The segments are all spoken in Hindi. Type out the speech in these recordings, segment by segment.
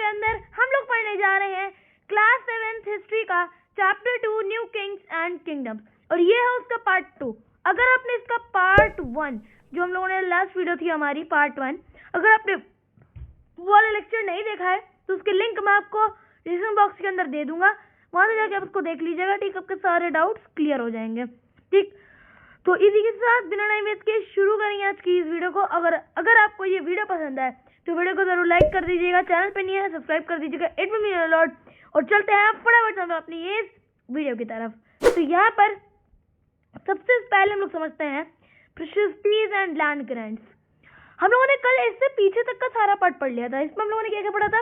अंदर हम लोग पढ़ने जा रहे हैं क्लास 7 हिस्ट्री का chapter 2 new Kings and kingdoms, और ये है उसका पार्ट 2। अगर आपने इसका पार्ट 1 जो हम लोगों ने लास्ट वीडियो थी हमारी पार्ट 1, अगर आपने वो वाला लेक्चर नहीं देखा है तो उसके लिंक मैं आपको डिस्क्रिप्शन बॉक्स के अंदर दे दूंगा, वहां से जाके आप उसको देख लीजिएगा। ठीक, आपके सारे डाउट्स क्लियर हो जाएंगे। ठीक, तो इसी के साथ बिना टाइम वेस्ट के शुरू करेंगे आज की इस वीडियो को। अगर आपको ये वीडियो पसंद आए तो वीडियो को जरूर लाइक कर दीजिएगा, चैनल पे नहीं है सब्सक्राइब कर दीजिएगा, it will mean a lot. और चलते हैं फटाफट से अपनी इस वीडियो की तरफ। तो यहाँ पर सबसे पहले हम लोग समझते हैं प्रेशस्टीज एंड लैंड ग्रांट्स। हम लोगों ने कल इससे पीछे तक का सारा पार्ट पढ़ लिया था। इसमें हम लोगों ने क्या क्या पढ़ा था?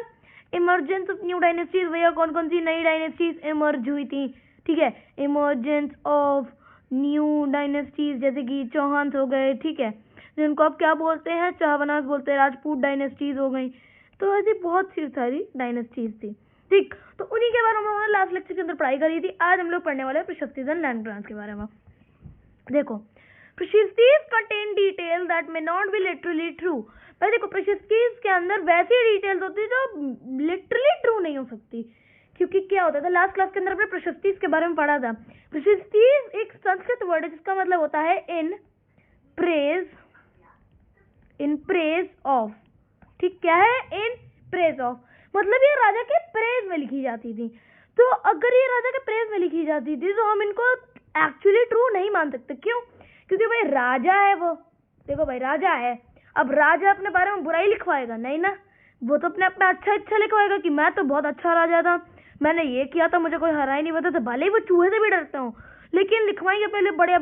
इमर्जेंस ऑफ न्यू डायनेस्टीज, भैया कौन कौन सी नई डायनेस्टीज इमर्ज हुई थी। ठीक है, इमर्जेंस ऑफ न्यू डायनेस्टीज जैसे कि चौहान हो गए, ठीक है, जिनको आप क्या बोलते हैं, चाहवनास बोलते हैं, राजपूत डायनेस्टीज हो गई। तो ऐसी बहुत सी सारी डायनेस्टीज थी। ठीक, तो उन्हीं के बारे में हम लोगों ने लास्ट लेक्चर के अंदर पढ़ाई करी थी। आज हम लोग पढ़ने वाले हैं प्रेशस्टीज एंड लैंड ग्रांट्स के बारे में। देखो, प्रेशस्टीज contain detail that may not be literally true. भाई देखो, प्रेशस्टीज के अंदर वैसी डिटेल्स होती है जो लिटरली ट्रू नहीं हो सकती, क्योंकि क्या होता था लास्ट क्लास के अंदर अपने प्रेशस्टीज के बारे में पढ़ा था। प्रेशस्टीज एक संस्कृत वर्ड है जिसका मतलब होता है इन प्रेज ऑफ। ठीक, क्या है? इन प्रेज ऑफ, मतलब ये राजा के प्रेज में लिखी जाती थी। तो अगर ये राजा के प्रेज में लिखी जाती थी तो हम इनको एक्चुअली ट्रू नहीं मान सकते। क्यों? क्योंकि भाई राजा है वो। देखो भाई, राजा है, अब राजा अपने बारे में बुराई लिखवाएगा नहीं ना, वो तो अपने अच्छा लिखवाएगा कि मैं तो बहुत अच्छा राजा था, मैंने ये किया था, मुझे कोई हरा ही नहीं पता था, भले ही वो चूहे से भी डरता हूँ, लेकिन लिखवाएंगे पहले बढ़िया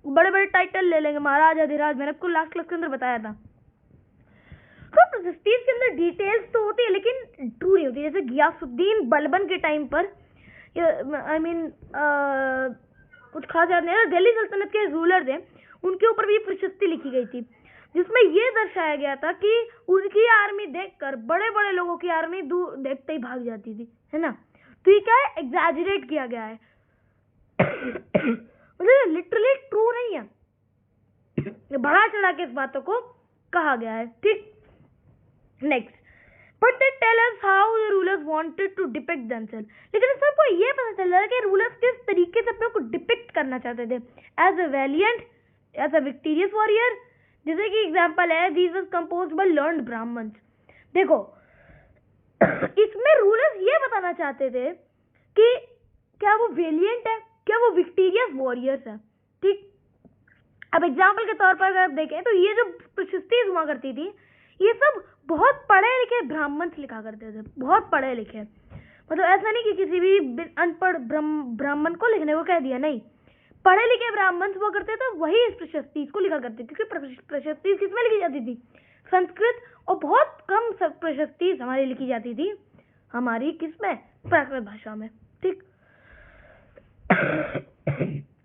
बड़े बड़े टाइटल ले लेंगे, महाराज अधिराज। मैंने आपको लास्ट क्लास के अंदर बताया था। तो प्रेस्टीज के अंदर डिटेल्स तो होती है लेकिन ट्रू नहीं होती। जैसे गियासुद्दीन बलबन के टाइम पर कुछ खास याद नहीं, दिल्ली सल्तनत के रूलर थे, उनके ऊपर भी प्रशस्ति लिखी गई थी जिसमें यह दर्शाया गया था कि उनकी आर्मी देखकर बड़े बड़े लोगों की आर्मी दूर देखते ही भाग जाती थी, है ना। तो ये क्या है? एग्जैजरेट किया गया है, मतलब लिटरली ट्रू नहीं है, बढ़ा चढ़ा के इस बातों को कहा गया है। ठीक, next, but they tell us how the rulers wanted to depict themselves. लेकिन सबको ये पता चल रहा है कि रूलर्स किस तरीके से अपने को डिपिक्ट करना चाहते थे, as a valiant, as a victorious warrior. जैसे कि एग्जांपल है, this was composed by learned Brahmins. देखो, इसमें रूलर्स ये बताना चाहते थे कि क्या वो वेलियंट है, क्या वो विक्टोरियस वॉरियर्स है। ठीक, अब एग्जांपल के तौर पर अगर आप देखें तो ये जो प्रशस्तीज हुआ करती थी ये सब बहुत पढ़े लिखे ब्राह्मण लिखा करते थे, बहुत पढ़े लिखे। मतलब ऐसा नहीं कि किसी भी अनपढ़ ब्राह्मण को लिखने को कह दिया, नहीं, पढ़े लिखे ब्राह्मण हुआ करते थे, वही इस प्रशस्तीज को लिखा करते थे। क्योंकि प्रशस्तीज किसमें लिखी जाती थी? संस्कृत, और बहुत कम प्रशस्तीज हमारी लिखी जाती थी हमारी किसमें? प्राकृत भाषा में। ठीक,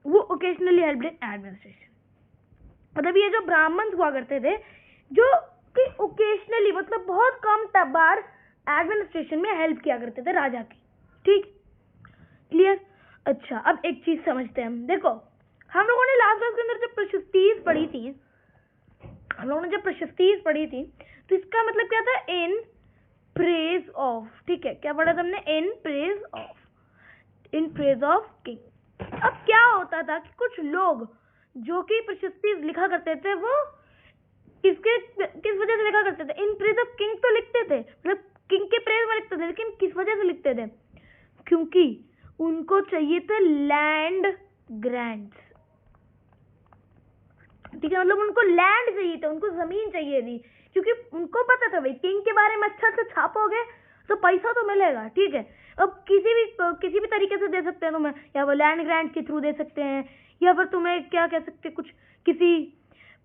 वो ओकेजनली हेल्प्ड इन एडमिनिस्ट्रेशन। मतलब ये जो ब्राह्मण हुआ करते थे जो कि ओकेजनली मतलब बहुत कम बार एडमिनिस्ट्रेशन में हेल्प किया करते थे राजा की। ठीक, क्लियर? अच्छा, अब एक चीज समझते हैं हम। देखो, हम लोगों ने लास्ट क्लास के अंदर जब प्रशस्तीज पढ़ी थी तो इसका मतलब क्या था? In praise of. ठीक है, क्या पढ़ा था हमने? In praise of king. अब क्या होता था कि कुछ लोग जो कि प्रशस्तीज लिखा करते थे वो किस वजह से लिखा करते थे? इन प्रेज ऑफ किंग तो लिखते थे, मतलब किंग के प्रेज में लिखते थे, लेकिन किस वजह से लिखते थे? क्योंकि उनको चाहिए थे लैंड ग्रांट्स। ठीक है, मतलब उनको लैंड चाहिए था, उनको जमीन चाहिए थी, क्योंकि उनको पता था भाई किंग के बारे में अच्छा से छापोगे तो पैसा तो मिलेगा। ठीक है, अब किसी भी तरीके से दे सकते हैं तुम्हें, या वो लैंड ग्रांट के थ्रू दे सकते हैं, या फिर तुम्हें क्या कह सकते हैं, कुछ किसी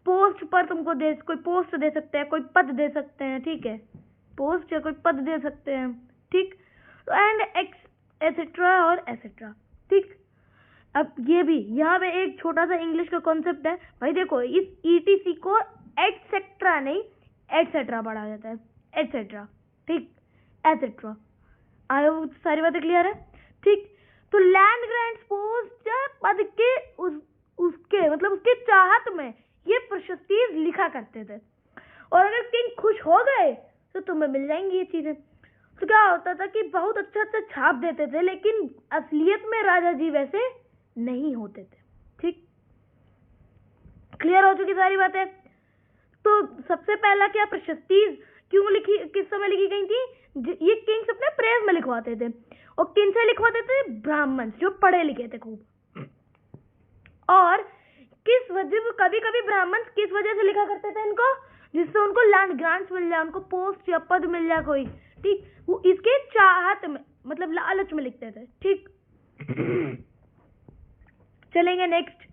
पोस्ट पर तुमको कोई पोस्ट दे सकते हैं, कोई पद दे सकते हैं। ठीक है, पोस्ट या कोई पद दे सकते हैं। ठीक, तो एंड एटसेट्रा और एटसेट्रा। ठीक, अब ये भी यहाँ पे एक छोटा सा इंग्लिश का कॉन्सेप्ट है भाई। देखो, इस ईटीसी को एटसेट्रा नहीं एटसेट्रा पढ़ा जाता है, एटसेट्रा। ठीक, एटसेट्रा। आया वो सारी बातें क्लियर है? ठीक, तो लैंड ग्रांट्स पोस्ट पद के उसके मतलब उसके चाहत में ये प्रशस्तीज लिखा करते थे, और अगर किंग खुश हो गए तो तुम्हें मिल जाएंगी ये चीजें। तो क्या होता था कि बहुत अच्छा अच्छा छाप देते थे, लेकिन असलियत में राजा जी वैसे नहीं होते थे। ठीक, क्लियर हो चुकी सारी बातें। तो सबसे पहला क्या, प्रशस्ति क्यों लिखी, किस समय लिखी गई थी? ये किंग्स अपने प्रेस में लिखवाते थे, और किन से लिखवाते थे? ब्राह्मण जो पढ़े लिखे थे खूब। और किस वजह, कभी कभी ब्राह्मण किस वजह से लिखा करते थे इनको? जिससे उनको लैंड ग्रांट्स मिल जाए, उनको पोस्ट या पद मिल जाए कोई। ठीक, वो इसके चाहत में, मतलब लालच में लिखते थे। ठीक चलेंगे नेक्स्ट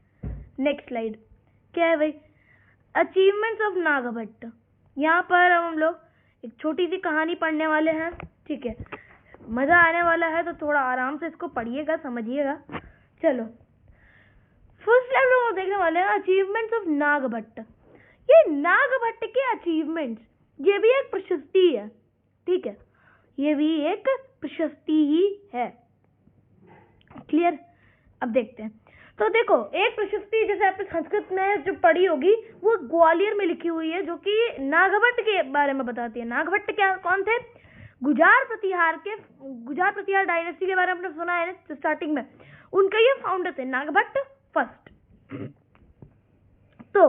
स्लाइड। क्या है भाई? Achievements of Nagabhata. यहाँ पर हम लोग एक छोटी सी कहानी पढ़ने वाले हैं। ठीक है, मजा आने वाला है, तो थोड़ा आराम से इसको पढ़िएगा, समझिएगा। चलो, फर्स्ट लेवल हम देखने वाले हैं अचीवमेंट्स ऑफ नागभट्ट। ये नागभट्ट के अचीवमेंट्स, ये भी एक प्रशस्ति है। ठीक है, ये भी एक प्रशस्ति ही है। क्लियर? अब देखते हैं। तो देखो, एक प्रशस्ति जैसे आपने संस्कृत में जो पढ़ी होगी, वो ग्वालियर में लिखी हुई है, जो कि नागभट्ट के बारे में बताती है। नागभट्ट क्या, कौन थे? गुर्जर प्रतिहार डायनेस्टी के बारे में आपने सुना है स्टार्टिंग में। उनका ये फाउंडर थे, नागभट्ट फर्स्ट। तो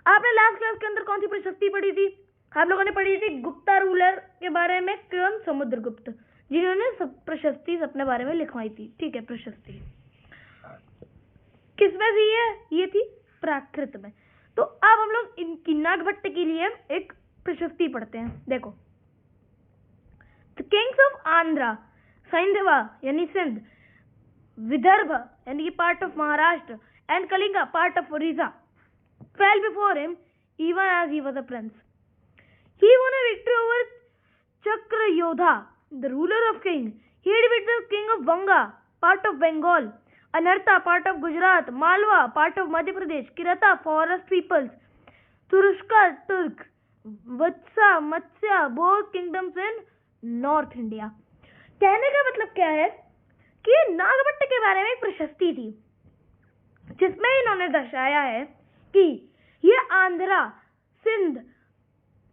आपने लास्ट क्लास के अंदर कौन सी प्रशस्ति पढ़ी थी? आप लोगों ने पढ़ी थी गुप्ता रूलर के बारे में, कौन? समुद्रगुप्त, जिन्होंने सब प्रशस्ति अपने बारे में लिखवाई थी। ठीक है, प्रशस्ति किसमें थी? ये थी प्राकृत में। तो अब हम लोग इनकी नागभट्ट के लिए एक प्रशस्ति पढ़ते हैं। देखो, द किंग्स ऑफ आंध्रा, सैंधवा यानी सिंध, विदर्भ यानी part of Maharashtra, and Kalinga part of Odisha fell before him even as he was a prince. He won a victory over Chakrayodha, the ruler of king. He defeated the king of Vanga, part of Bengal, Anartha, part of Gujarat, Malwa, part of Madhya Pradesh, Kirata, forest peoples, Turushka, Turks, Vatsa, Matsya, both kingdoms in North India. कहने का मतलब क्या है कि नागभट्ट के बारे में एक प्रशस्ति थी, जिसमें इन्होंने दर्शाया है कि ये आंध्रा, सिंध,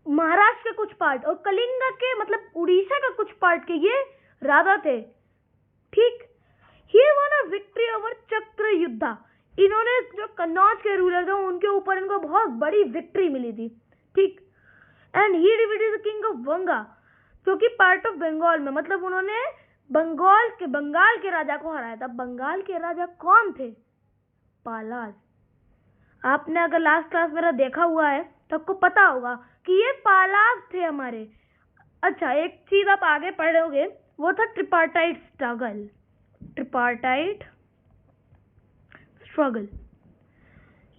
महाराष्ट्र के कुछ पार्ट और कलिंगा के, मतलब उड़ीसा का कुछ पार्ट के ये राजा थे। ठीक, he won a victory over चक्रयुद्धा। इन्होंने जो कन्नौज के रूलर थे, उनके ऊपर इनको बहुत बड़ी विक्ट्री मिली थी। ठीक, and he defeated the king of वंगा, जो कि पार्ट ऑफ बंगाल में, मतलब उन्होंने बंगाल के राजा को हराया था। बंगाल के राजा कौन थे? पालाज। आपने अगर लास्ट क्लास मेरा देखा हुआ है तो आपको पता होगा कि ये पालाज थे हमारे। अच्छा, एक चीज आप आगे पढ़ोगे, वो था ट्रिपार्टाइट स्ट्रगल।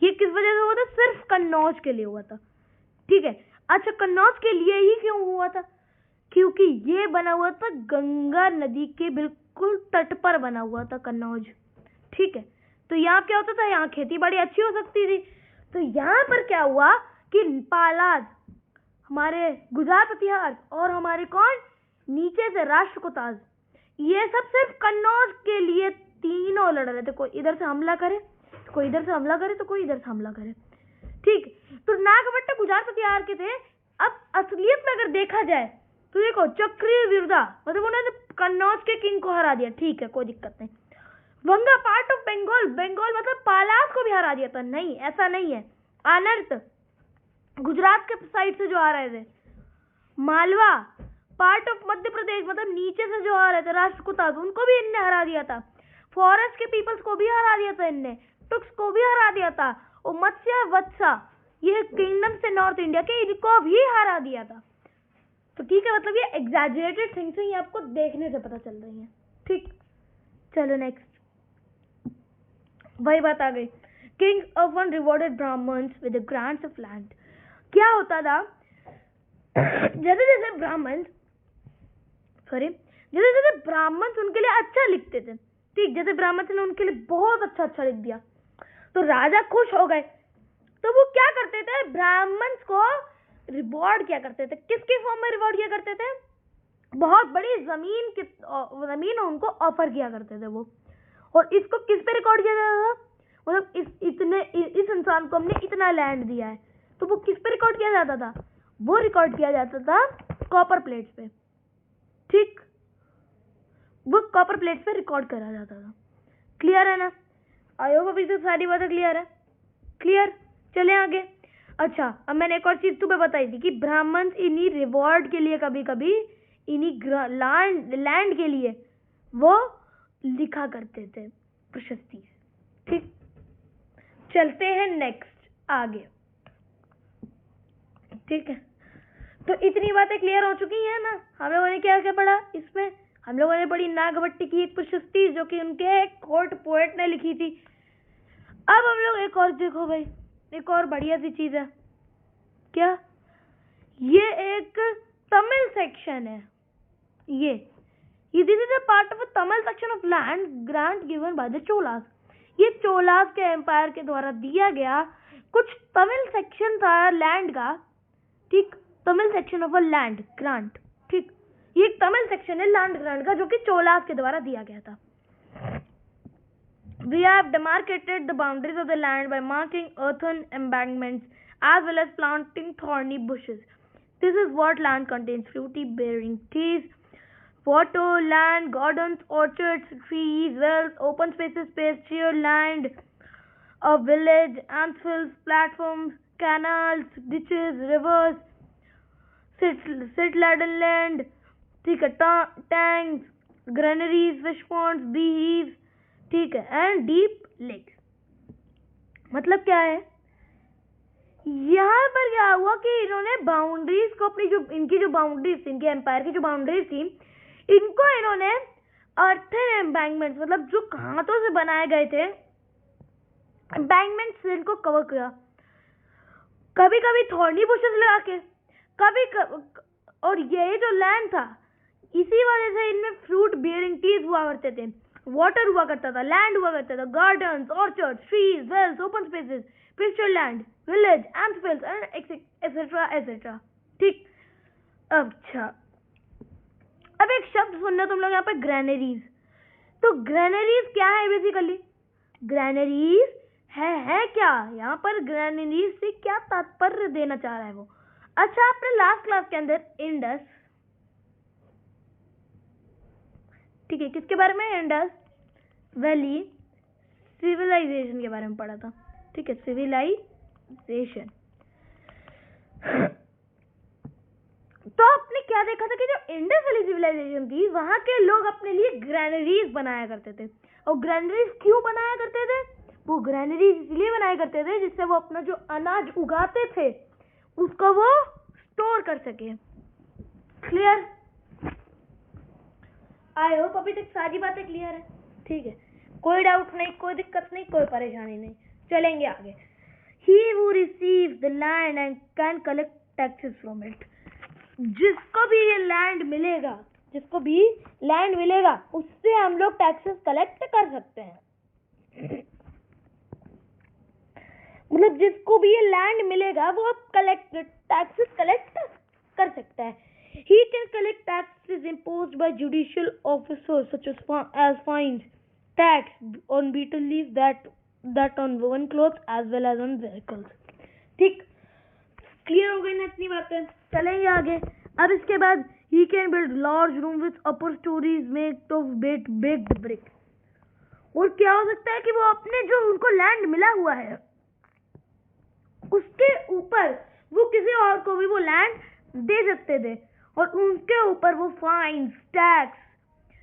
ये किस वजह से हुआ था? सिर्फ कन्नौज के लिए हुआ था। ठीक है, अच्छा, कन्नौज के लिए ही क्यों हुआ था? क्योंकि ये बना हुआ था गंगा नदी के बिल्कुल तट पर बना हुआ था कन्नौज। ठीक है, तो यहाँ क्या होता था? यहाँ खेती बाड़ी अच्छी हो सकती थी। तो यहाँ पर क्या हुआ कि पालाज, हमारे गुर्जर प्रतिहार, और हमारे कौन नीचे से राष्ट्रकूटाज, ये सब सिर्फ कन्नौज के लिए तीनों लड़ रहे थे। कोई इधर से हमला करे, तो कोई इधर से हमला करे, तो कोई इधर से हमला करे। ठीक, तो नागभट्ट गुर्जर प्रतिहार के थे। अब असलियत में अगर देखा जाए तो देखो, चक्रयुद्धा मतलब उन्होंने कन्नौज के किंग को हरा दिया। ठीक है, कोई दिक्कत नहीं। वंगा पार्ट ऑफ बंगाल मतलब पालाज को भी हरा दिया था। नहीं, ऐसा नहीं है। अनर्थ गुजरात के साइड से जो आ रहे थे। मालवा पार्ट ऑफ मध्य प्रदेश, मतलब नीचे से जो आ रहे थे राष्ट्रकूटाज, उनको भी इनने हरा दिया था। फॉरेस्ट के पीपल्स को भी हरा दिया था इनने, टुक्स को भी हरा दिया था, और मत्स्य वत्सा, ये किंगडम से नॉर्थ इंडिया के, इनको भी हरा दिया था। तो ठीक है, मतलब ये एग्जैजरेटेड थिंग्स ही आपको देखने से पता चल रही है। ठीक, चलो नेक्स्ट, वही बात आ गई। Kings often rewarded Brahmins with grants of land. क्या होता था? जैसे जैसे ब्राह्मण उनके लिए अच्छा लिखते थे। ठीक, जैसे ब्राह्मण ने उनके लिए बहुत अच्छा लिख दिया, तो राजा खुश हो गए। तो वो क्या करते थे? ब्राह्मण्स को रिवॉर्ड क्या करते थे? किसके फॉर्म में रिवॉर्ड किया करते थे? बहुत बड़ी जमीन उनको ऑफर किया करते थे वो। और इसको किस पे रिकॉर्ड किया जाता था? मतलब इस इंसान को हमने इतना लैंड दिया है, तो वो किस पे रिकॉर्ड किया जाता था? वो रिकॉर्ड किया जाता था कॉपर प्लेट्स पे। ठीक, वो कॉपर प्लेट पे रिकॉर्ड करा जाता था। क्लियर है ना? आई होप अभी से सारी बातें क्लियर है। क्लियर, चले आगे। अच्छा, अब मैंने एक और चीज तुम्हें बताई थी कि ब्राह्मण इन्हीं रिवॉर्ड के लिए कभी कभी इन्हीं लैंड के लिए वो लिखा करते थे प्रशस्ति। ठीक, चलते हैं नेक्स्ट आगे। ठीक है, तो इतनी बातें क्लियर हो चुकी हैं ना। हम लोगों ने क्या क्या पढ़ा इसमें? हम लोगों ने पढ़ी नागवट्टी की एक प्रशस्ति जो कि उनके कोर्ट पोएट ने लिखी थी। अब हम लोग एक और देखो भाई, एक और बढ़िया सी चीज है। क्या? ये एक तमिल सेक्शन है। ये this is a part of a Tamil section of land grant given by the Cholas. ये चोलास के एम्पायर के द्वारा दिया गया कुछ तमिल सेक्शन था लैंड का। ठीक, Tamil section of a land grant. ठीक, ये एक तमिल सेक्शन है लैंड ग्रांट का जो कि चोलास के द्वारा दिया गया था। We have demarcated the boundaries of the land by marking earthen embankments as well as planting thorny bushes. This is what land contains: fruity bearing trees, water, land, gardens, orchards, trees, wells, open spaces, pasture land, a village, anthills, platforms, canals, ditches, rivers, sit-laden land, tanks, granaries, fish ponds, beehives, ठीक है, एंड डीप लेक्स। मतलब क्या है? यहाँ पर क्या हुआ कि इन्होंने बाउंड्रीज को अपनी जो इनकी जो बाउंड्रीज थी, इनके एम्पायर की जो बाउंड्रीज थी, इनको इन्होंने अर्थन एम्बैंकमेंट्स मतलब जो हाथों से बनाए गए थे एम्बैंकमेंट्स से इनको कवर किया। कभी कभी थॉर्नी बुशेस लगा के, और ये जो लैंड था इसी वजह से इनमें फ्रूट बियरिंग ट्रीज हुआ करते थे, वाटर हुआ करता था, लैंड हुआ करता था, gardens, orchard, trees, wells, open spaces, pasture land, village, anthills etcetera etcetera. ठीक, अच्छा, अब एक शब्द सुनना तुम लोग यहाँ पे, ग्रैनरीज। तो ग्रैनरीज क्या है बेसिकली? ग्रैनरीज है क्या? यहाँ पर ग्रैनरीज से क्या तात्पर्य देना चाह रहा है वो? अच्छा, आपने लास्ट क्लास के अंदर इंडस, ठीक है, किसके बारे में? इंडस वैली सिविलाइजेशन के बारे में पढ़ा था। ठीक है, सिविलाइजेशन। तो आपने क्या देखा था कि जो इंडस वैली सिविलाइजेशन थी वहां के लोग अपने लिए ग्रैनरीज बनाया करते थे। और ग्रैनरीज क्यों बनाया करते थे? वो ग्रैनरीज इसलिए बनाया करते थे जिससे वो अपना जो अनाज उगाते थे उसको वो स्टोर कर सके। क्लियर? आई होप अभी तक सारी बातें क्लियर है। ठीक है, कोई डाउट नहीं, कोई दिक्कत नहीं, कोई परेशानी नहीं। चलेंगे आगे। He who receives the land and can collect taxes from it. जिसको भी ये लैंड मिलेगा, जिसको भी लैंड मिलेगा उससे हम लोग टैक्सेस कलेक्ट कर सकते हैं। मतलब जिसको भी ये लैंड मिलेगा वो टैक्सेस कलेक्ट कर सकता है। He can collect taxes imposed by judicial officers such as fines, tax on betel leaves, that on woven clothes as well as on vehicles. ठीक, क्लियर हो गई ना इतनी बातें? चलेंगे आगे। अब इसके बाद he can build large room with upper stories made of baked brick. और क्या हो सकता है कि वो अपने जो उनको लैंड मिला हुआ है उसके ऊपर वो किसी और को भी वो लैंड दे सकते थे और उनके ऊपर वो फाइन्स, टैक्स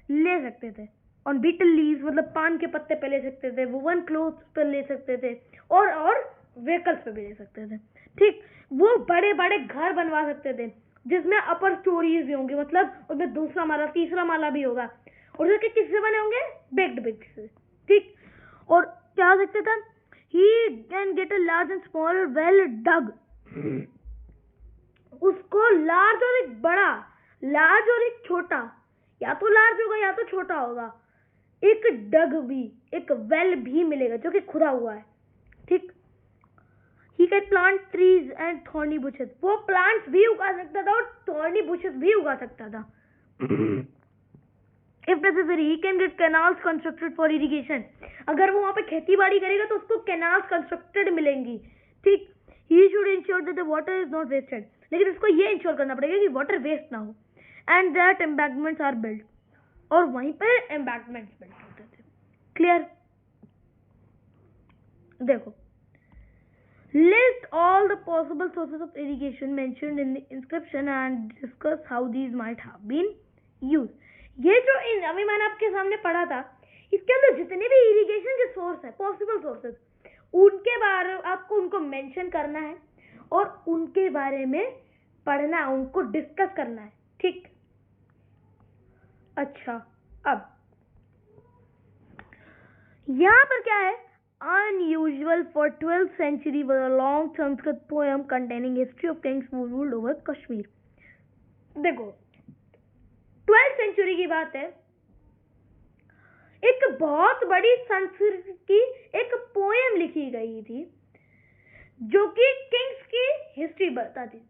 ले सकते थे। और बीटल लीव्स मतलब पान के पत्ते पे ले सकते थे, वुवन क्लोथ्स पे ले सकते थे और व्हीकल्स पे भी ले सकते थे। ठीक, वो बड़े बड़े घर बनवा सकते थे जिसमें अपर स्टोरीज भी होंगी, मतलब उसमें दूसरा माला, तीसरा माला भी होगा, और जो कि किससे बने होंगे? बेक्ड ब्रिक से। ठीक, और क्या हो सकता था? He can get a large and small well dug. उसको लार्ज और एक बड़ा, लार्ज और एक छोटा, या तो लार्ज होगा या तो छोटा होगा, एक डग भी, एक वेल भी मिलेगा जो कि खुदा हुआ है। ठीक, He can plant trees and thorny bushes. वो प्लांट्स भी उगा सकता था और थॉर्नी बुशेस भी उगा सकता था। If necessary, he can get canals constructed for irrigation. अगर वो वहाँ पे खेती बाड़ी करेगा तो उसको canals constructed मिलेंगी। ठीक, he should ensure that the water is not wasted. लेकिन उसको ये इंश्योर करना पड़ेगा कि वाटर वेस्ट ना हो। And that embankments are build, और वहीं पे एम्बैंकमेंट्स बिल्ड होते थे। क्लियर? देखो, list all the possible sources of irrigation mentioned in the inscription and discuss how these might have been used. ये जो अभी मैंने आपके सामने पढ़ा था, इसके अंदर जितने भी इरिगेशन के सोर्स है, पॉसिबल सोर्सेस, उनके बारे आपको उनको मेंशन करना है और उनके बारे में पढ़ना है, उनको डिस्कस करना है। ठीक? अच्छा, अब यहाँ पर क्या है? Unusual for 12th century was a long Sanskrit poem containing history of kings who ruled over Kashmir. देखो, 12th century की बात है, एक बहुत बड़ी संस्कृत की एक पोएम लिखी गई थी जो कि किंग्स की हिस्ट्री बताती थी,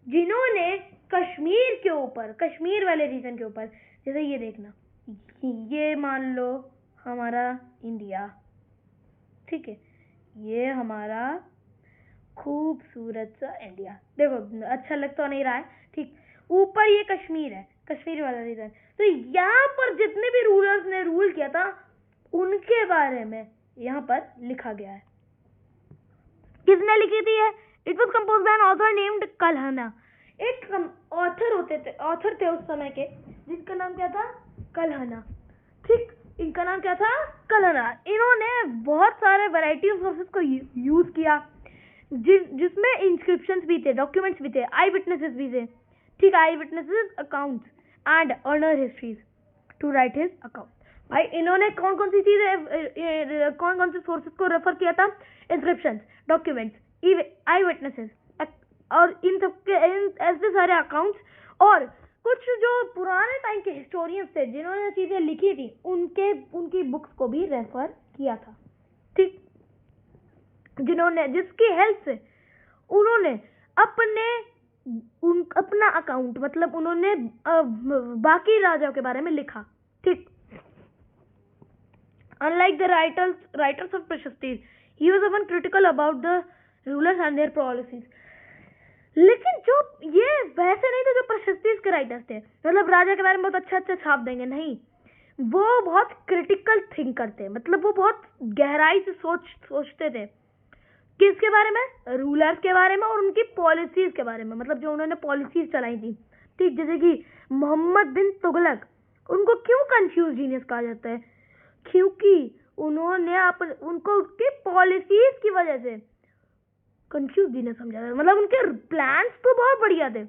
जिन्होंने कश्मीर के ऊपर, कश्मीर वाले रीजन के ऊपर, जैसे ये देखना, ये मान लो हमारा इंडिया, ठीक है, ये हमारा खूबसूरत सा इंडिया, देखो अच्छा लग तो नहीं रहा है, ठीक, ऊपर ये कश्मीर है, कश्मीर वाला रीजन। तो यहाँ पर जितने भी रूलर्स ने रूल किया था उनके बारे में यहाँ पर लिखा गया है। किसने लिखी थी है? It was compose by an author named Kalhana. एक ऑथर थे उस समय के, जिनका नाम क्या था? कल्हना। ठीक, इनका नाम क्या था? कल्हना। इन्होंने बहुत सारे वैरायटी ऑफ सोर्सेस को यूज किया, जिसमें इंस्क्रिप्शंस भी थे, डॉक्यूमेंट्स भी थे, आई विटनेसेस भी थे। ठीक, आई विटनेसेस, अकाउंट्स एंड अर्नर histories to write his account. भाई इन्होंने कौन कौन सी चीजें, कौन कौन से सोर्सेस को रेफर किया था? इंस्क्रिप्शंस, डॉक्यूमेंट्स, आई विटनेसेस और इन सबके ऐसे सारे अकाउंट्स, और कुछ जो पुराने टाइम के हिस्टोरियंस थे जिन्होंने चीजें लिखी थी उनकी बुक्स को भी रेफर किया था। ठीक, जिसकी हेल्प से उन्होंने अपना अकाउंट, मतलब उन्होंने बाकी राजाओं के बारे में लिखा। ठीक, unlike the writers of Prashastis, he was often critical about the rulers and their policies. लेकिन जो ये वैसे नहीं थे जो प्रशस्तिस के राइटर्स थे, मतलब राजा के बारे में बहुत अच्छा छाप देंगे, नहीं, वो बहुत क्रिटिकल थिंक करते, मतलब वो बहुत गहराई से सोचते थे। किसके बारे में? रूलर्स के बारे में और उनकी पॉलिसीज के बारे में, मतलब जो उन्होंने पॉलिसीज चलाई थी। ठीक, जैसे कि मोहम्मद बिन तुगलक, उनको क्यों कंफ्यूज जीनियस कहा जाता है? क्योंकि उन्होंने उनको उनकी पॉलिसीज की वजह से कंफ्यूज जीनियस समझा था। मतलब उनके प्लान्स तो बहुत बढ़िया थे,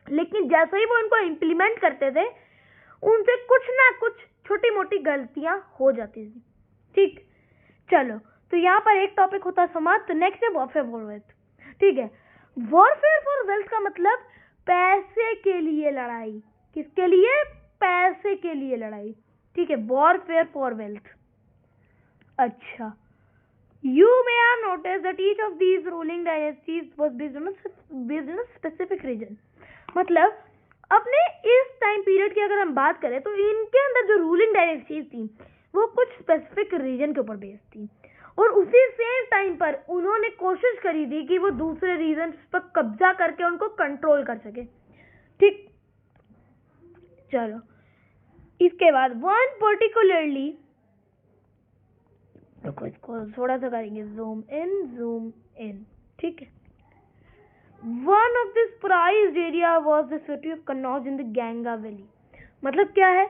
लेकिन जैसे ही वो इनको इम्प्लीमेंट करते थे उनसे कुछ ना कुछ छोटी मोटी गलतियां हो जाती थी। ठीक, चलो, तो यहाँ पर एक टॉपिक होता है समाप्त। तो नेक्स्ट है वॉरफेयर फॉर वेल्थ। ठीक है, वॉरफेयर फॉर वेल्थ का मतलब पैसे के लिए लड़ाई। किसके लिए? पैसे के लिए लड़ाई। ठीक है, वॉरफेयर फॉर वेल्थ। अच्छा, you may have noticed that each of these ruling dynasties was based on a specific region. मतलब अपने इस टाइम पीरियड की अगर हम बात करें तो इनके अंदर जो रूलिंग डायनेस्टीज थी वो कुछ स्पेसिफिक रीजन के ऊपर बेस्ड थी, और उसी सेम टाइम पर उन्होंने कोशिश करी थी कि वो दूसरे रीजन पर कब्जा करके उनको कंट्रोल कर सके। ठीक, चलो, इसके बाद वन पर्टिकुलरली, तो इसको थोड़ा सा करेंगे जूम इन। ठीक है, one of this prized area was the city of Kannauj in the Ganga valley. मतलब क्या है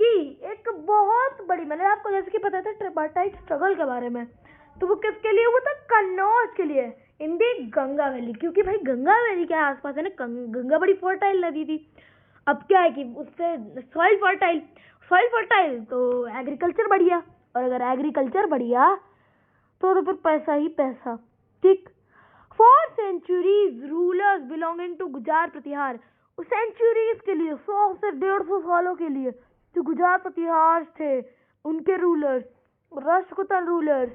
कि एक बहुत बड़ी, मैंने आपको जैसे कि पता था ट्रिपार्टाइट स्ट्रगल के बारे में, तो वो किसके लिए हुआ था? कन्नौज के लिए, इन दी गंगा वैली। क्योंकि भाई गंगा वैली के आसपास है ना, गंगा बड़ी फर्टाइल नदी थी। अब क्या है कि उससे सॉइल फर्टाइल तो एग्रीकल्चर बढ़िया, और अगर एग्रीकल्चर बढ़िया तो फिर पैसा ही पैसा। ठीक, for centuries rulers belonging to Gujarat Pratihar, centuries के लिए 100 से 150 सालों के लिए जो गुजरात प्रतिहार थे, उनके rulers, Rashtrakutan rulers,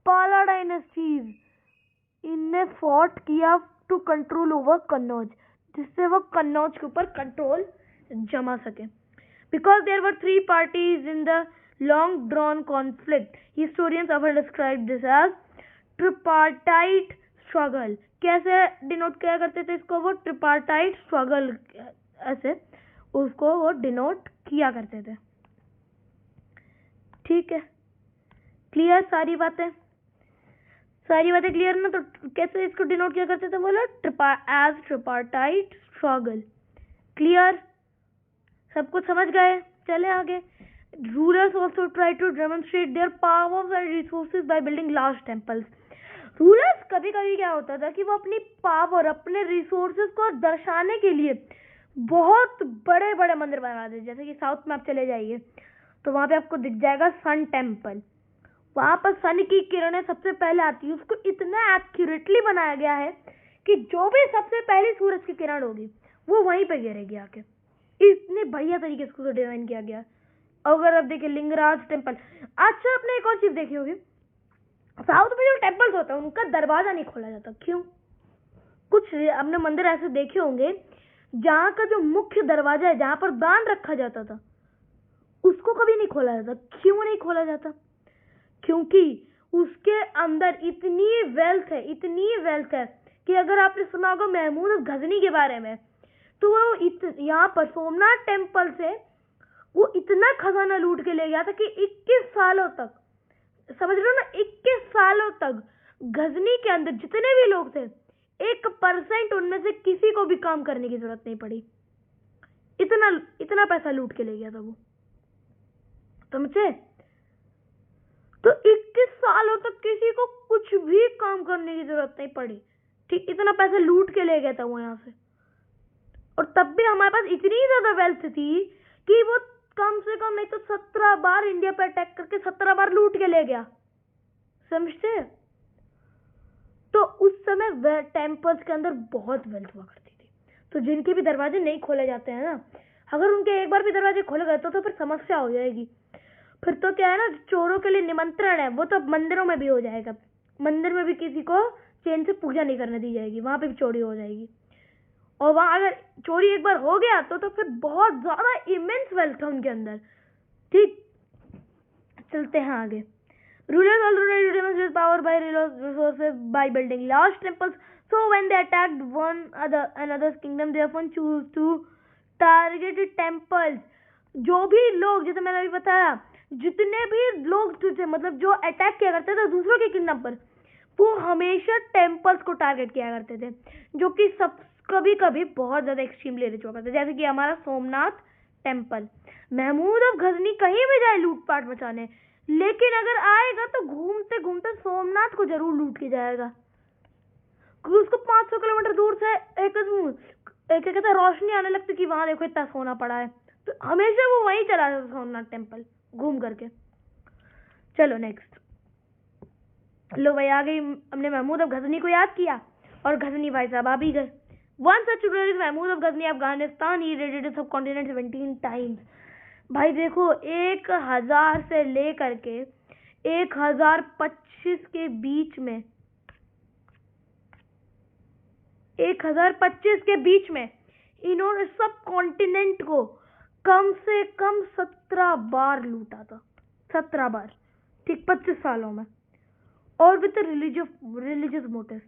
Pala dynasties, इनने फॉट किया टू कंट्रोल ओवर कन्नौज, जिससे वो कन्नौज के ऊपर कंट्रोल जमा सके। Because there were 3 parties in the long drawn conflict, historians often describe this as tripartite struggle. कैसे डिनोट किया करते थे इसको? वो ट्रिपार्टाइट स्ट्रगल ऐसे उसको वो डिनोट किया करते थे। ठीक है, क्लियर सारी बातें क्लियर ना? तो कैसे इसको डिनोट किया करते थे? बोला एज ट्रिपार्टाइट स्ट्रगल। क्लियर, सब कुछ समझ गए? चले आगे। Rulers also try to demonstrate their powers and resources by building large temples. Rulers कभी कभी क्या होता था कि वो अपनी पावर, अपने रिसोर्सेज को दर्शाने के लिए बहुत बड़े बड़े मंदिर बना देते। जैसे कि साउथ में आप चले जाइए तो वहां पे आपको दिख जाएगा सन टेम्पल। वहां पर सन की किरणें सबसे पहले आती है, उसको इतना एक्यूरेटली बनाया गया है कि जो भी सबसे पहली सूरज की किरण होगी वो वहीं पे गिरेगी आके। इतने बढ़िया तरीके से उसको डिजाइन किया गया। अगर आप देखिए लिंगराज टेम्पल। अच्छा, आपने एक और चीज देखी होगी, साउथ में जो टेम्पल्स होता है उनका दरवाजा नहीं खोला जाता। क्यों? कुछ आपने मंदिर ऐसे देखे होंगे जहाँ का जो मुख्य दरवाजा है, जहाँ पर दान रखा जाता था, उसको कभी नहीं खोला जाता। क्यों नहीं खोला जाता? क्योंकि उसके अंदर इतनी वेल्थ है कि अगर आपने सुना होगा महमूद गजनी के बारे में, तो वो यहाँ पर सोमनाथ टेम्पल से वो इतना खजाना लूट के ले गया था कि 21 सालों तक, समझ रहे हो ना, 21 सालों तक गजनी के अंदर जितने भी लोग थे 1% उनमें से किसी को भी काम करने की जरूरत नहीं पड़ी। इतना पैसा लूट के ले गया था वो, समझे? तो 21 सालों तक किसी को कुछ भी काम करने की जरूरत नहीं पड़ी। ठीक, इतना पैसा लूट के ले गया था वो यहाँ से। और तब भी हमारे पास इतनी ज्यादा वेल्थ थी कि वो कम से कम नहीं तो 17 बार इंडिया पर अटैक करके 17 बार लूट के ले गया। समझते? तो उस समय टेम्पल्स के अंदर बहुत वेल्थ हुआ करती थी। तो जिनके भी दरवाजे नहीं खोले जाते हैं ना, अगर उनके एक बार भी दरवाजे खोले गए तो फिर समस्या हो जाएगी। फिर तो क्या है ना, चोरों के लिए निमंत्रण है, वो तो मंदिरों में भी हो जाएगा। मंदिर में भी किसी को चैन से पूजा नहीं करने दी जाएगी, वहां पे भी चोरी हो जाएगी। और वहां अगर चोरी एक बार हो गया तो फिर बहुत ज्यादा इमेंस वेल्थ है उनके अंदर। ठीक, चलते हैं आगे। Rulers also tried to demonstrate power by resources by building large temples. So when they attacked another's kingdom, they often choose to target temples. जो भी लोग, जैसे मैंने अभी बताया, जितने भी लोग थे, मतलब जो अटैक किया करते थे दूसरों के किंगडम पर, वो हमेशा टेम्पल्स को टारगेट किया करते थे, जो कि सब कभी कभी बहुत ज्यादा एक्सट्रीमली रिच हुआ करते। जैसे कि हमारा सोमनाथ टेम्पल। महमूद ऑफ गजनी कहीं भी जाए लूटपाट मचाने, लेकिन अगर आएगा तो घूमते घूमते सोमनाथ को जरूर लूट के जाएगा, क्योंकि उसको 500 किलोमीटर दूर से एक रोशनी आने लगती कि वहां देखो इतना सोना पड़ा है, तो हमेशा वो वहीं चला जाता सोमनाथ टेम्पल घूम करके। चलो नेक्स्ट, लो भाई आ गई, हमने महमूद ऑफ गजनी को याद किया और गजनी भाई साहब आ भी गए। One such ruler is Mahmud of Ghazni Afghanistan. He raided subcontinent 17 times. भाई देखो, 1000 से लेकर के 1025 के बीच में, 1025 के बीच में इन्होंने सब कॉन्टिनेंट को कम से कम 17 बार लूटा था। 17 बार, ठीक, 25 सालों में। और विद रिलीजियस मोटिव।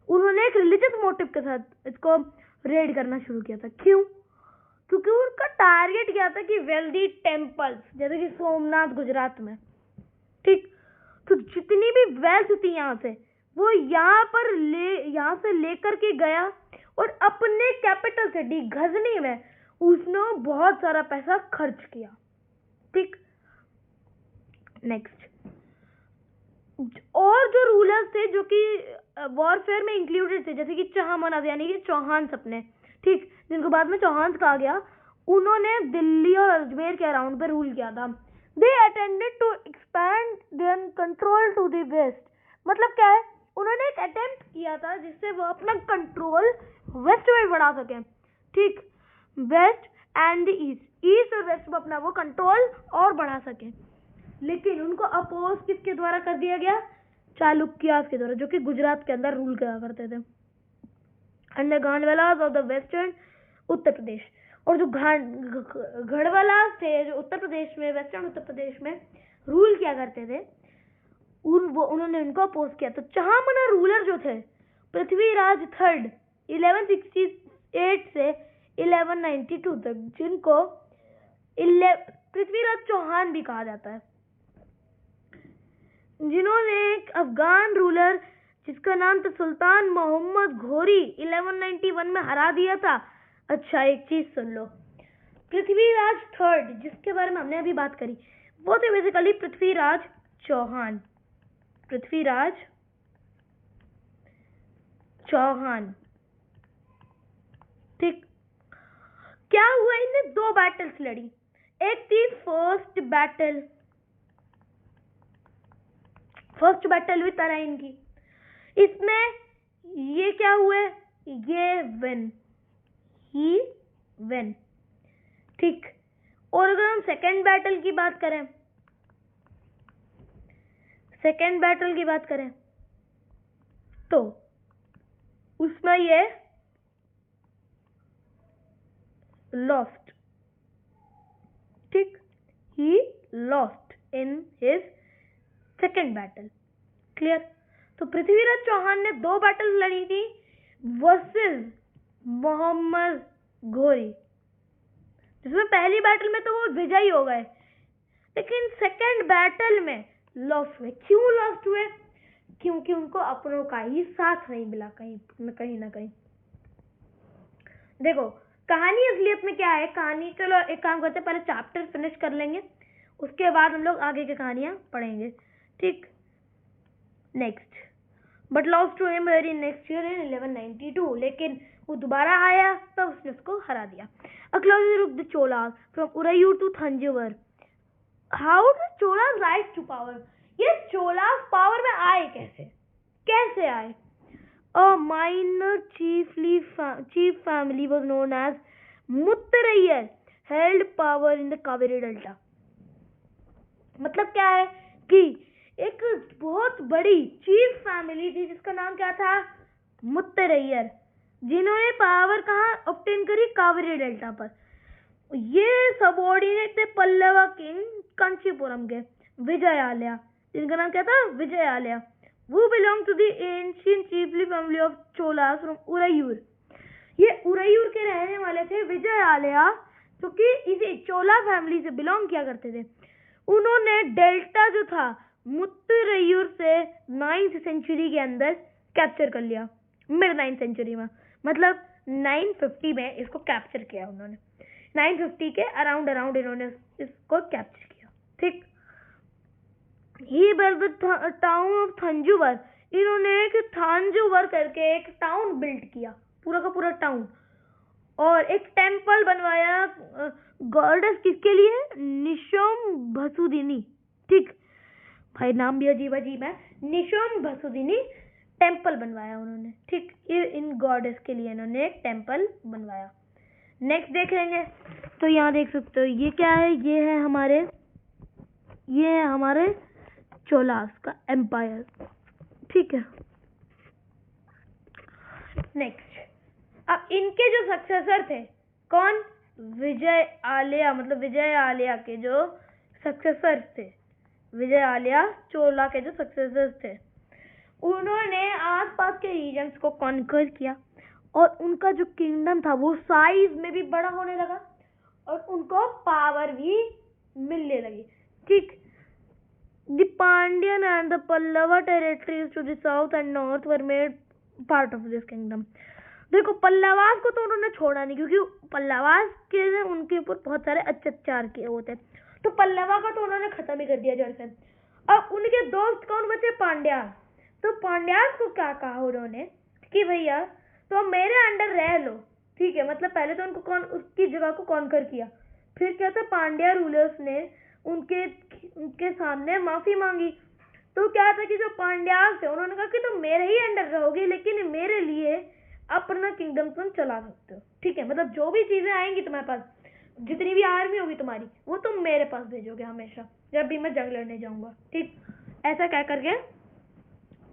उन्होंने एक रिलीजियस मोटिव के साथ इसको रेड करना शुरू किया था। क्यों? क्योंकि उनका टारगेट क्या था कि वेल्दी टेम्पल्स, जैसे कि सोमनाथ गुजरात में, ठीक, तो जितनी भी वेल्थ थी यहाँ से, वो यहाँ से लेकर के गया और अपने कैपिटल सिटी गजनी में उसने बहुत सारा पैसा खर्च किया। ठीक, नेक्स्ट, और जो रूलर्स थे जो कि वॉरफेयर में इंक्लूडेड थे, जैसे कि चहामनाद यानी कि चौहान सपने, ठीक, जिनको बाद में चौहान कहा गया, उन्होंने दिल्ली और अजमेर के अराउंड पे रूल किया था। They attended to expand their control to the west. मतलब क्या है, उन्होंने एक अटेम्प्ट किया था जिससे वो अपना कंट्रोल वेस्ट में बढ़ा सके। ठीक, वेस्ट एंड द ईस्ट और वेस्ट में अपना वो कंट्रोल और बढ़ा सके। लेकिन उनको अपोज किसके द्वारा कर दिया गया? चालुक्यास के द्वारा, जो कि गुजरात के अंदर रूल करा करते थे। And the Gahadavalas of the western Uttar Pradesh. और जो गढ़वालास थे जो उत्तर प्रदेश में, वेस्टर्न उत्तर प्रदेश में रूल किया करते थे, उन्होंने उनको अपोज किया। तो चहामना रूलर जो थे, पृथ्वीराज III 1168 से 1192 तक, जिनको पृथ्वीराज चौहान भी कहा जाता है, जिन्होंने एक अफगान रूलर जिसका नाम था सुल्तान मोहम्मद घोरी 1191 में हरा दिया था। अच्छा, एक चीज सुन लो, पृथ्वीराज थर्ड जिसके बारे में हमने अभी बात करी वो थे बेसिकली पृथ्वीराज चौहान। पृथ्वीराज चौहान, ठीक। क्या हुआ, इनने 2 बैटल्स लड़ी। एक थी फर्स्ट बैटल विद तराइन की। इसमें ये क्या हुए, ये ही विन, ठीक। और अगर हम सेकेंड बैटल की बात करें तो उसमें ये लॉस्ट, ठीक। He lost in his second battle, clear. तो पृथ्वीराज चौहान ने 2 बैटल लड़ी थी वर्सेस मोहम्मद घोरी, जिसमें पहली बैटल में तो वो विजयी हो गए, लेकिन सेकेंड बैटल में लॉस्ट हुए। क्यों लॉस्ट हुए? क्योंकि उनको अपनों का ही साथ नहीं मिला कहीं ना कहीं। देखो कहानी असलियत में क्या है, कहानी, चलो एक काम करते हैं, पहले चैप्टर फिनिश कर लेंगे, उसके बाद हम लोग आगे की कहानियां पढ़ेंगे, ठीक। Next, but lost to him very next year in 1192, लेकिन वो दोबारा आया तब उसने उसको हरा दिया। अक्लौज रुक the Cholas from Uraiyur to Thanjavur. How the Cholas rise to power, ये चोलास पावर में आए कैसे आए? A minor chief family was known as Muttarayyar held power in the Kaveri Delta. मतलब क्या है कि एक बहुत बड़ी चीफ फैमिली थी जिसका नाम क्या था, मुत्तरैयर, जिन्होंने पावर कहाँ ऑब्टेन करी, कावेरी डेल्टा पर। ये सबऑर्डिनेट थे पल्लवा किंग कंचीपुरम के, विजयालया, जिनका नाम क्या था, विजयालया, who belonged to the ancient chiefly family of Cholas from Uraiyur. ये उरैयूर के रहने वाले थे विजयालया, जो कि इसी चोला फैमिली से बिलोंग किया करते थे। उन्होंने डेल्टा जो था मुत्तरैयूर से 9th सेंचुरी के अंदर कैप्चर कर लिया, मिड 9th सेंचुरी में, मतलब 950 में इसको कैप्चर किया उन्होंने। 950 के अराउंड इन्होंने इसको कैप्चर किया, ठीक। He built the town of Thanjavur, इन्होंने एक थांजूवर करके एक टाउन बिल्ड किया, पूरा का पूरा टाउन, और एक टेम्पल बनवाया गॉडेस किसके लिए, निशोम भसुदिनी, ठीक। भाई नाम भी अजीब है, निशोम भसुदिनी टेम्पल बनवाया उन्होंने, ठीक। इन गॉडेस के लिए इन्होंने एक टेम्पल बनवाया। नेक्स्ट देख लेंगे, तो यहाँ देख सकते हो ये क्या है, ये है हमारे चोलास का एम्पायर, ठीक है। नेक्स्ट, अब इनके जो सक्सेसर थे, कौन, विजयालया, मतलब विजयालया के जो सक्सेसर थे, विजयालया चोला के जो सक्सेसर्स थे, उन्होंने आसपास के रीजन्स को कॉन्कर किया और उनका जो किंगडम था वो साइज में भी बड़ा होने लगा और उनको पावर भी मिलने लगी, ठीक। The Pandyan and the Pallava territories to the south and north were made part of this kingdom. देखो पल्लवास को तो उन्होंने छोड़ा नहीं, क्योंकि पल्लवास के उनके ऊपर बहुत सारे अत्याचार किए होते, तो पल्लवा का तो उन्होंने खत्म ही कर दिया जड़ से। अब उनके दोस्त कौन बचे, पांड्यास। तो पांड्यास को क्या कहा उन्होंने कि भैया तो मेरे अंडर रह लो, ठीक है। मतलब पहले तो उनको उसकी जगह को कॉन्कर किया, फिर क्या था, पांड्या रूलर्स ने उनके सामने माफी मांगी। तो क्या था कि जो पांड्यास थे उन्होंने कहा कि तुम मेरे ही अंडर रहोगे, लेकिन मेरे लिए अपना किंगडम तुम चला सकते हो, ठीक है। मतलब जो भी चीजें आएंगी तुम्हारे पास, जितनी भी आर्मी होगी तुम्हारी, वो तुम मेरे पास भेजोगे हमेशा जब भी मैं जंग लड़ने जाऊंगा, ठीक। ऐसा कह करके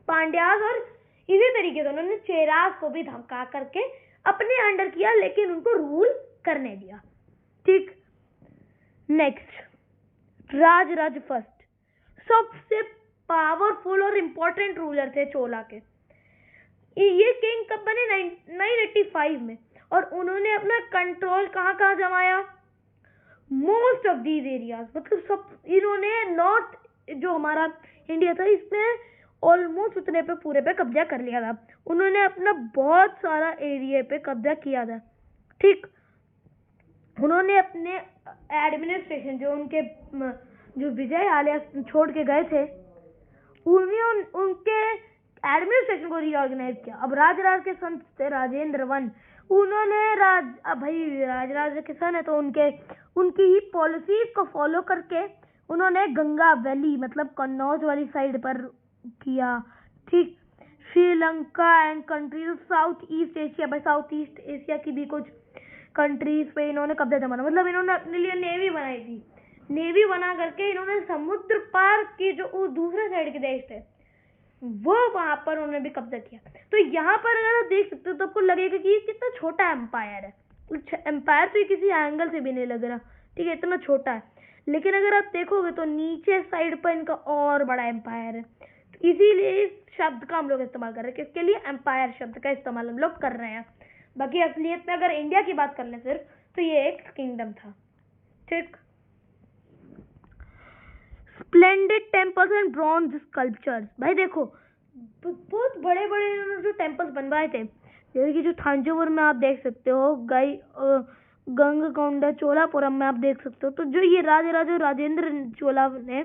पांड्यास, और इसी तरीके से उन्होंने चेरास को भी धमका करके अपने अंडर किया, लेकिन उनको रूल करने दिया, ठीक। नेक्स्ट, राज फर्स्ट सबसे पावरफुल और इम्पोर्टेंट रूलर थे चोला के। ये किंग कब बने, 985 में, और उन्होंने अपना कंट्रोल कहाँ कहाँ जमाया, मोस्ट ऑफ दीज एरियाज, मतलब सब इन्होंने नॉर्थ जो हमारा इंडिया था इसमें ऑलमोस्ट उतने पे पूरे पे कब्जा कर लिया था। उन्होंने अपना बहुत सारा एरिया पे कब्जा किया था। ठीक, उन्होंने अपने एडमिनिस्ट्रेशन जो उनके जो विजय आलिया छोड़ के गए थे उनके एडमिनिस्ट्रेशन को रीऑर्गेनाइज किया। अब राजराज के सन थे राजेंद्र वन, उन्होंने भाई राज के सन है तो उनकी ही पॉलिसीज को फॉलो करके उन्होंने गंगा वैली मतलब कन्नौज वाली साइड पर किया। ठीक, Sri Lanka and countries south east Asia, भाई साउथ ईस्ट एशिया की भी कुछ कंट्रीज पे इन्होंने कब्जा जमाना, मतलब इन्होंने अपने लिए नेवी बनाई थी। नेवी बना करके इन्होंने समुद्र पार के जो दूसरे साइड के देश थे वो वहां पर उन्होंने भी कब्जा किया। तो यहाँ पर अगर आप देख सकते हो तो आपको लगेगा कि ये कितना छोटा एम्पायर है। एम्पायर तो ये किसी एंगल से भी नहीं लग रहा, ठीक है, इतना छोटा है। लेकिन अगर आप देखोगे तो नीचे साइड पर इनका और बड़ा एम्पायर है। तो इसीलिए इस शब्द का हम लोग इस्तेमाल कर रहे हैं। किसके लिए? एम्पायर शब्द का इस्तेमाल हम लोग कर रहे हैं। बाकी असलियत में अगर इंडिया की बात कर लें सिर्फ तो ये एक किंगडम था। ठीक, splendid temples and bronze sculptures, भाई देखो बहुत बड़े बड़े इन्होंने जो टेम्पल्स बनवाए थे, जैसे कि जो थांजावुर में आप देख सकते हो, गंगकोंडा चोलापुरम में आप देख सकते हो। तो जो ये राजा राजेंद्र चोला ने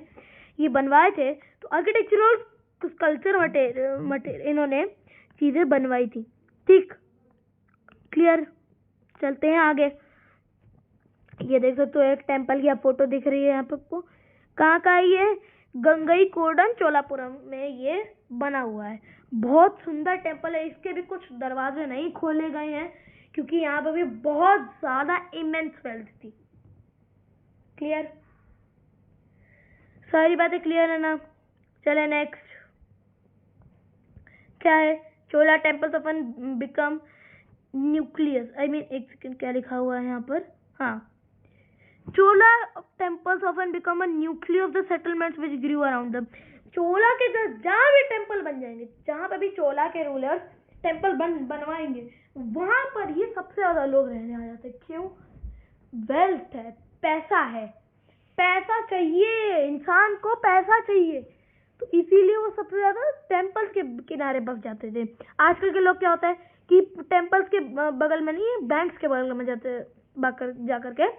ये बनवाए थे तो आर्किटेक्चरल स्कल्पचर इन्होंने चीजें बनवाई थी। ठीक, क्लियर, चलते हैं आगे। ये देख सकते हो एक टेम्पल की फोटो दिख रही है यहाँ पे आपको। कहाँ का है ये? गंगईकोंडम चोलापुरम में ये बना हुआ है। बहुत सुंदर टेम्पल है। इसके भी कुछ दरवाजे नहीं खोले गए हैं क्योंकि यहाँ पर भी बहुत ज्यादा इमेंस वेल्थ थी। क्लियर, सारी बातें क्लियर है ना? चले नेक्स्ट, क्या है? चोला टेम्पल्स ऑफन बिकम न्यूक्लियस, एक सेकेंड, क्या लिखा हुआ है यहाँ पर? हाँ, Chola temples often become a nucleus of the settlements which grew around them. चोला के जहाँ भी टेम्पल बन जाएंगे, जहाँ पे भी चोला के रूलर्स टेम्पल बनवाएंगे, वहां पर ही सबसे ज्यादा लोग रहने आ जाते। क्यों? वेल्थ है, पैसा है, पैसा चाहिए, इंसान को पैसा चाहिए, तो इसीलिए वो सबसे ज्यादा टेम्पल्स के किनारे बस जाते थे। आजकल के लोग क्या होता है कि टेम्पल्स के बगल में नहीं, बैंक्स के बगल में जाकर के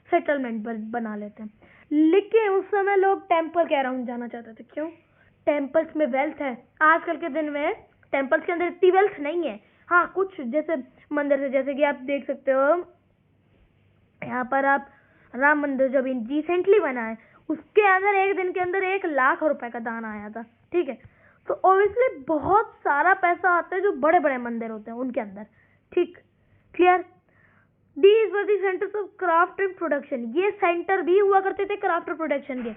सेटलमेंट बना लेते हैं। लेकिन उस समय लोग टेम्पल के अराउंड जाना चाहते थे। क्यों? टेम्पल्स में वेल्थ है। आजकल के दिन में टेम्पल्स के अंदर इतनी वेल्थ नहीं है। हाँ, कुछ जैसे मंदिर से, जैसे कि आप देख सकते हो यहाँ पर आप राम मंदिर जो भी रिसेंटली बना है उसके अंदर एक दिन के अंदर 1 लाख रुपए का दान आया था। ठीक है, तो ऑब्वियसली बहुत सारा पैसा आता है जो बड़े बड़े मंदिर होते हैं उनके अंदर। ठीक, clear. These were the centers of craft and production. ये सेंटर भी हुआ करते थे क्राफ्ट और प्रोडक्शन के।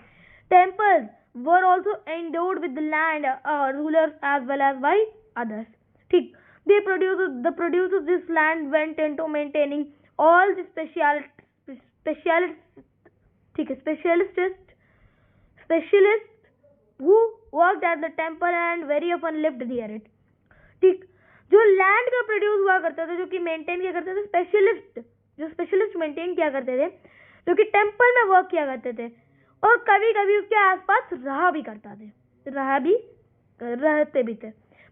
Temples were also endowed with the land, rulers as well as by others. ठीक, the produce of this land went into maintaining all the specialists who worked at the temple and very often lived near it. ठीक, जो लैंड का प्रोड्यूस हुआ करता था, जो कि मेंटेन किया करते थे स्पेशलिस्ट मेंटेन किया करते थे, जो कि टेंपल में वर्क किया करते थे और कभी कभी उसके आसपास रहते भी थे।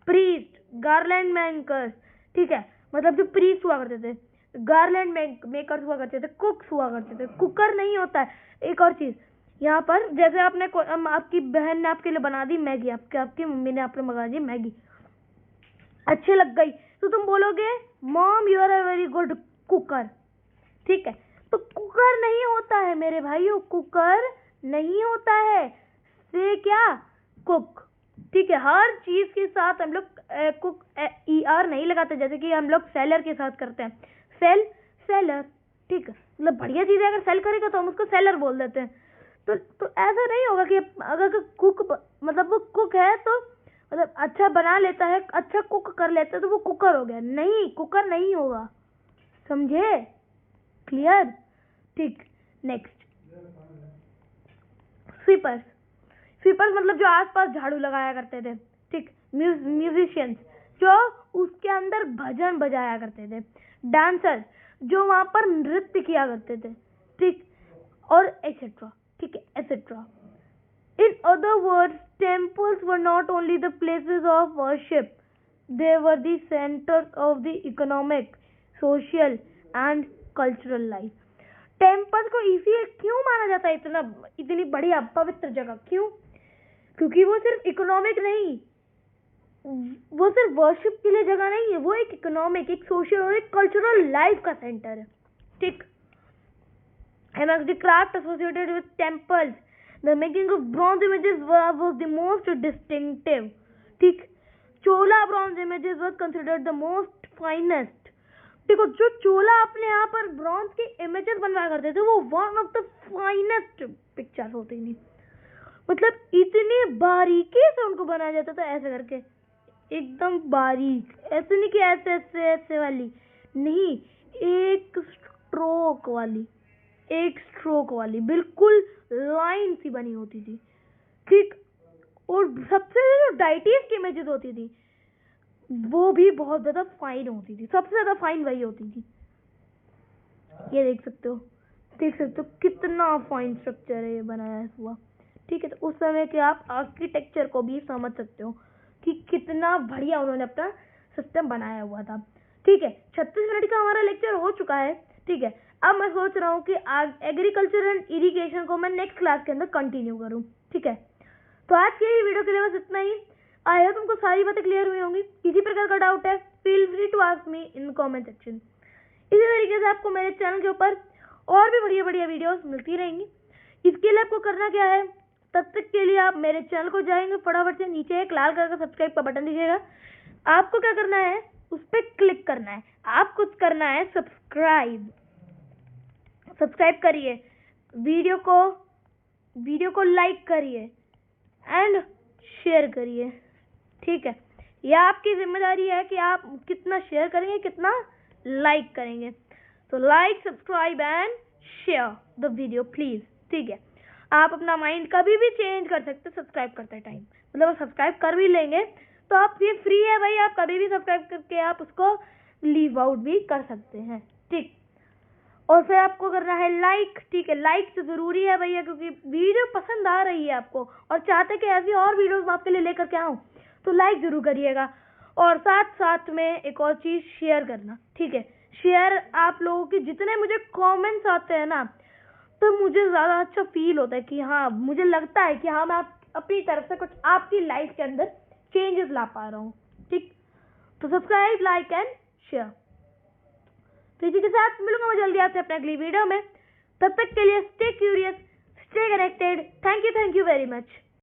प्रीस्ट, गार्लैंड मेकर्स, ठीक है, मतलब जो प्रीस्ट हुआ करते थे, गार्लैंड मेकर्स हुआ करते थे, कुक्स हुआ करते थे। कुकर नहीं होता है, एक और चीज यहाँ पर, जैसे आपकी बहन ने आपके लिए बना दी मैगी, आपकी मम्मी ने आपको मंगा दी मैगी, अच्छी लग गई तो तुम बोलोगे mom you are a very good cooker. ठीक है, तो कुकर नहीं होता है मेरे भाइयों, कुकर नहीं होता है, से क्या? कुक। ठीक है, हर चीज के साथ हम लोग कुक ER नहीं लगाते, जैसे कि हम लोग सेलर के साथ करते हैं, सेलर। ठीक है, मतलब बढ़िया चीज अगर सेल करेगा तो हम उसको सेलर बोल देते हैं। तो ऐसा नहीं होगा कि अगर कुक मतलब वो कुक है तो मतलब अच्छा बना लेता है, अच्छा कुक कर लेता है तो वो कुकर हो गया। नहीं, कुकर नहीं होगा, समझे? क्लियर। ठीक, नेक्स्ट, स्वीपर्स मतलब जो आसपास झाड़ू लगाया करते थे। ठीक, म्यूजिशियंस जो उसके अंदर भजन बजाया करते थे। डांसर्स जो वहां पर नृत्य किया करते थे, ठीक, और एटसेट्रा, ठीक है, etcetera. In other words, temples were not only the places of worship, they were the centers of the economic, social and cultural life. Temples को इसलिए क्यों माना जाता है इतनी बढ़िया पवित्र जगह? क्यों? क्योंकि वो सिर्फ इकोनॉमिक नहीं, वो सिर्फ वर्शिप के लिए जगह नहीं है, वो एक इकोनॉमिक, एक सोशल और एक कल्चरल लाइफ का सेंटर है, ठीक। Amongst the craft associated with temples, the making of bronze images was the most distinctive, ठीक। चोला bronze images was considered the most finest। देखो, जो चोला अपने यहाँ पर ब्रॉन्ज के इमेजेस बनवाया करते थे वो one of the finest pictures होती थी। मतलब इतनी बारीकी से उनको बनाया जाता था, ऐसे करके एकदम बारीक, ऐसे नहीं कि ऐसे ऐसे ऐसे वाली नहीं, एक स्ट्रोक वाली बिल्कुल लाइन सी बनी होती थी, ठीक। और सबसे जो डाइटीज की इमेजेस होती थी वो भी बहुत ज्यादा फाइन होती थी, सबसे ज्यादा फाइन वही होती थी। ये देख सकते हो कितना फाइन स्ट्रक्चर है ये बनाया हुआ, ठीक है। तो उस समय के आप आर्किटेक्चर को भी समझ सकते हो कि कितना बढ़िया उन्होंने अपना सिस्टम बनाया हुआ था, ठीक है। 36 मिनट का हमारा लेक्चर हो चुका है, ठीक है। अब मैं सोच रहा हूँ कि एग्रीकल्चर एंड इरिगेशन को मैं नेक्स्ट क्लास के अंदर कंटिन्यू करूँ, ठीक है। तो आज के वीडियो के लिए बस इतना ही। आई होप तुमको सारी बातें क्लियर हुई होंगी। किसी प्रकार का डाउट है, feel free to ask me in comment section. इसी तरीके से आपको मेरे चैनल के ऊपर और भी बढ़िया बढ़िया वीडियोस मिलती रहेंगी। इसके लिए आपको करना क्या है, तब तक के लिए आप मेरे चैनल को जाएंगे, फटाफट से नीचे एक लाल कलर का सब्सक्राइब का बटन दिखेगा, आपको क्या करना है, उस पर क्लिक करना है। आप कुछ करना है, सब्सक्राइब करिए, वीडियो को लाइक करिए एंड शेयर करिए, ठीक है। यह आपकी जिम्मेदारी है कि आप कितना शेयर करेंगे, कितना लाइक करेंगे। तो like, subscribe and share the video please, ठीक है। आप अपना माइंड कभी भी चेंज कर सकते सब्सक्राइब करते टाइम, मतलब सब्सक्राइब कर भी लेंगे तो आप, ये फ्री है भाई, आप कभी भी सब्सक्राइब करके आप उसको लीव आउट भी कर सकते हैं, ठीक। और फिर आपको करना है लाइक, ठीक है। लाइक तो जरूरी है भैया, क्योंकि वीडियो पसंद आ रही है आपको और चाहते कि ऐसी और वीडियोस आपके लिए लेकर के आऊं, तो लाइक जरूर करिएगा। और साथ साथ में एक और चीज, शेयर करना, ठीक है। शेयर आप लोगों के जितने मुझे कमेंट्स आते हैं ना, तो मुझे ज्यादा अच्छा फील होता है कि हाँ, मुझे लगता है कि हाँ, मैं अपनी तरफ से कुछ आपकी लाइफ के अंदर चेंजेस ला पा रहा हूँ, ठीक। तो सब्सक्राइब, लाइक एंड शेयर। तो इसी के साथ मिलूंगा मैं जल्दी आपसे अपने अगली वीडियो में। तब तक के लिए stay curious, stay connected. Thank you very much.